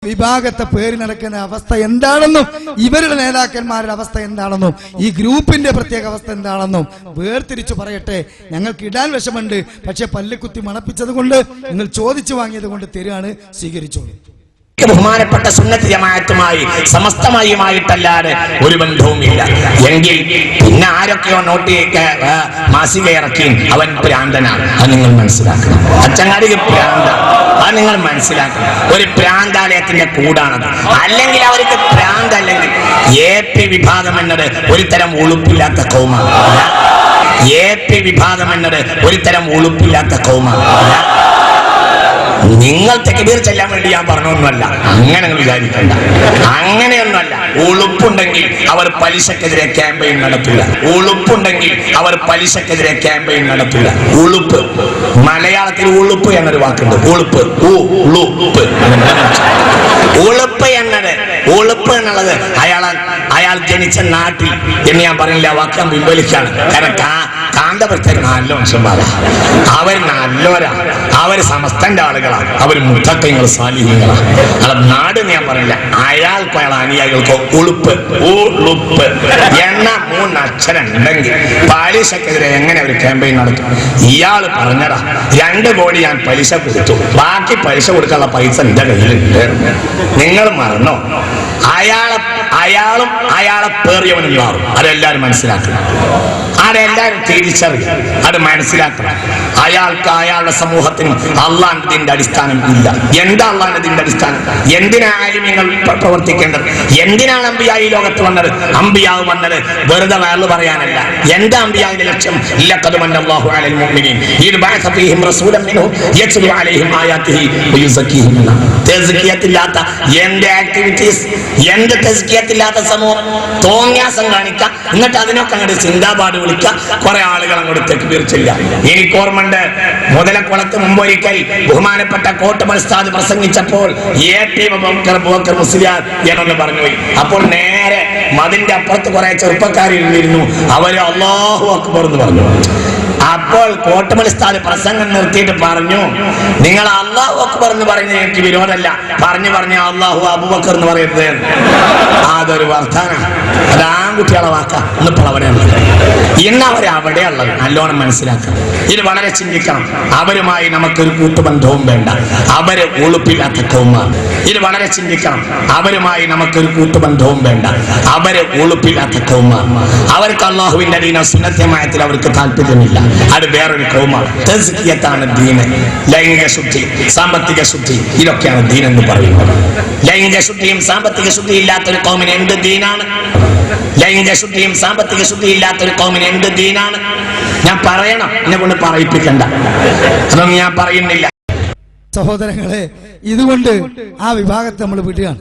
വിഭാഗത്തെ പേര് നടക്കുന്ന അവസ്ഥ എന്താണെന്നും ഇവരുടെ നേതാക്കന്മാരുടെ അവസ്ഥ എന്താണെന്നും ഈ ഗ്രൂപ്പിന്റെ പ്രത്യേക അവസ്ഥ എന്താണെന്നും വേർതിരിച്ചു പറയട്ടെ. ഞങ്ങൾക്ക് ഇടാൻ വിഷമുണ്ട്, പക്ഷെ പല്ലുകുത്തി മണപ്പിച്ചത് കൊണ്ട്, നിങ്ങൾ ചോദിച്ചു വാങ്ങിയത് കൊണ്ട് തരുകയാണ്, സ്വീകരിച്ചോളൂ. ബഹുമാനപ്പെട്ട സുന്നത്ത് ജമാഅത്തുമായി സമസ്തമായുമായിട്ടല്ലാതെ ഒരു ബന്ധവുമില്ല എങ്കിൽ പിന്നെ ആരൊക്കെയോ നോട്ടിലേക്ക് മാസിക ഇറക്കി അവൻ പ്രാന്തനാണ്. അത് നിങ്ങൾ മനസ്സിലാക്കണം. അച്ചങ്ങാടിക്ക് പ്രാന്താണ്, അത് നിങ്ങൾ മനസ്സിലാക്കണം. ഒരു പ്രാന്താലയത്തിന്റെ കൂടാണത്. അല്ലെങ്കിൽ അവർക്ക് പ്രാന്തല്ലെങ്കിൽ AP വിഭാഗം എന്നത് ഒരു തരം ഉളുപ്പില്ലാത്ത കൗമാണ്. AP വിഭാഗം എന്നത് ഒരു തരം ഉളുപ്പില്ലാത്ത കൗമാണ്. നിങ്ങൾ തക്ബീർ ചെല്ലാൻ വേണ്ടി ഞാൻ പറഞ്ഞൊന്നുമല്ല, അങ്ങനെ വിചാരിക്കണ്ട. അങ്ങനെയൊന്നുമല്ല. ഉളുപ്പുണ്ടെങ്കിൽ അവർ പലിശക്കെതിരെ ക്യാമ്പയിൻ നടത്തൂല. ഉളുപ്പുണ്ടെങ്കിൽ അവർ പലിശക്കെതിരെ ക്യാമ്പയിൻ നടത്തൂല. ഉളുപ്പ്, മലയാളത്തിൽ ഉളുപ്പ് എന്നൊരു വാക്കുണ്ട്. ഉളുപ്പ്, ഉളുപ്പ് എന്നത്, ഉളുപ്പ് എന്നുള്ളത് അയാൾ ജനിച്ച നാട്ടിൽ എന്ന് ഞാൻ പറഞ്ഞില്ല. വാക്കാൻ പിൻവലിക്കാണ്. കാരണം കാന്തപുരത്തേക്ക് നല്ല മനുഷ്യന്മാരാ, അവർ നല്ലോരാ, അവര് സമസ്തന്റെ ആളുകളാണ്, അവര് മുത്തഖീങ്ങൾ സാലിഹീങ്ങളാണ്. അല്ല നാട് ഞാൻ പറഞ്ഞില്ല. അയാൾക്കോ അയാൾ അനുയായികൾക്കോ ഉളുപ്പ് എന്ന 3 അക്ഷരം ഉണ്ടെങ്കിൽ പലിശക്കെതിരെ എങ്ങനെ ഒരു ക്യാമ്പയിൻ നടത്തും? ഇയാൾ പറഞ്ഞതാ 2 കോടി ഞാൻ പലിശ കൊടുത്തു, ബാക്കി പലിശ കൊടുക്കാനുള്ള പൈസ എന്റെ കയ്യിലുണ്ട്. നിങ്ങൾ മറന്നോ? അയാളെ പേറിയവനും മാറും. അതെല്ലാരും മനസ്സിലാക്കണം. അതെല്ലാരും തിരിച്ചറിയും. അത് മനസ്സിലാക്കണം. അയാൾക്ക് അയാളുടെ സമൂഹത്തിനും അള്ളാഹിന്റെ അടിസ്ഥാനം ഇല്ല. എന്താ അള്ളാഹിന്റെ അടിസ്ഥാനം? എന്തിനാ ആലിമീങ്ങൾ പ്രവർത്തിക്കേണ്ടത്? എന്തിനാണ് അമ്പിയാ ഈ ലോകത്ത് വന്നത്? അമ്പിയാവ് വന്നത് വെറുതെ വയറു പറയാനല്ല. എന്താ അമ്പിയാവിന്റെ ലക്ഷ്യം? ലഖദ് മന്നല്ലാഹു അലൽ മുഅ്മിനീൻ ഇദ് ബഅസ ഫീഹിം റസൂലൻ മിൻഹും യത്ലു അലൈഹിം ആയാതിഹി വയുസക്കിഹിം. തസ്കിയത്തില്ലാത്ത എന്ത് ആക്ടിവിറ്റീസ്, എന്ത് തസ്കിയത്തില്ലാത്ത സമൂഹം തോന്നിയാസം കാണിക്കാം, എന്നിട്ട് അതിനൊക്കെ അങ്ങോട്ട് ചിന്താപാട് വിളിക്കുക, കുറെ ആളുകൾ അങ്ങോട്ട് തക്ബീർ ചെയ്യാം. എനിക്ക് ഓർമ്മയുണ്ട്, മുതലക്കുളത്ത് മുമ്പൊരിക്കൽ ബഹുമാനപ്പെട്ട കോട്ടമൽ ഉസ്താദ് പ്രസംഗിച്ചപ്പോൾ AP ബക്കർ മുസ്ലിയാർ എന്നൊന്ന് പറഞ്ഞു പോയി. അപ്പോൾ നേരെ മതിന്റെ അപ്പുറത്ത് കുറെ ചെറുപ്പക്കാരിരുന്നിരുന്നു. അവര് അല്ലാഹു അക്ബർ എന്ന് പറഞ്ഞു. അപ്പോൾ കോട്ടമൽ ഉസ്താദ് പ്രസംഗം നിർത്തിയിട്ട് പറഞ്ഞു, നിങ്ങൾ അല്ലാഹു അക്ബർ എന്ന് പറയുന്നത് എനിക്ക് വിരോധമല്ല, പറഞ്ഞു അല്ലാഹു അബൂബക്കർ എന്ന് പറയരുത്. അതൊരു വർത്താനം, അത് ആൺകുട്ടികളെ വാക്കാം. ഇന്നിപ്പോൾ അവിടെയാണ്, ഇന്ന് അവരവിടെയുള്ളത്. നല്ലോണം മനസ്സിലാക്കണം. ഇത് വളരെ ചിന്തിക്കണം. അവരുമായി നമുക്കൊരു കൂട്ടുബന്ധവും വേണ്ട. അവര് ഉളുപ്പില്ലാത്ത കൗമാണ്. ഇത് വളരെ ചിന്തിക്കണം. അവരുമായി നമുക്കൊരു കൂട്ടുബന്ധവും വേണ്ട. അവര് ഉളുപ്പില്ലാത്ത കൗമാണ്. അവർക്ക് അല്ലാഹുവിന്റെ ദീനോ സുന്നത്ത് ജമാഅത്തിൽ അവർക്ക് താല്പര്യമില്ല. അത് വേറൊരു കൗമാണ്. തസ്കിയത്താണ് ദീന്. ലൈംഗിക ശുദ്ധി, സാമ്പത്തിക ശുദ്ധി, ഇതൊക്കെയാണ് ദീൻ എന്ന് പറയുന്നത്. ലൈംഗിക ശുദ്ധിയും സാമ്പത്തിക ശുദ്ധി ഇല്ലാത്തൊരു കൗമിന് എന്ത് ദീനാണ്? ലൈംഗിക ശുദ്ധിയും സാമ്പത്തിക ശുദ്ധി ഇല്ലാത്തൊരു കൗമിന് എന്ത് ദീനാണ്? ഞാൻ പറയണം, എന്നെ കൊണ്ട് പറയിപ്പിക്കണ്ട, അതൊന്നും ഞാൻ പറയുന്നില്ല. സഹോദരങ്ങളെ, ഇതുകൊണ്ട് ആ വിഭാഗത്തെ നമ്മൾ വിടുകയാണ്.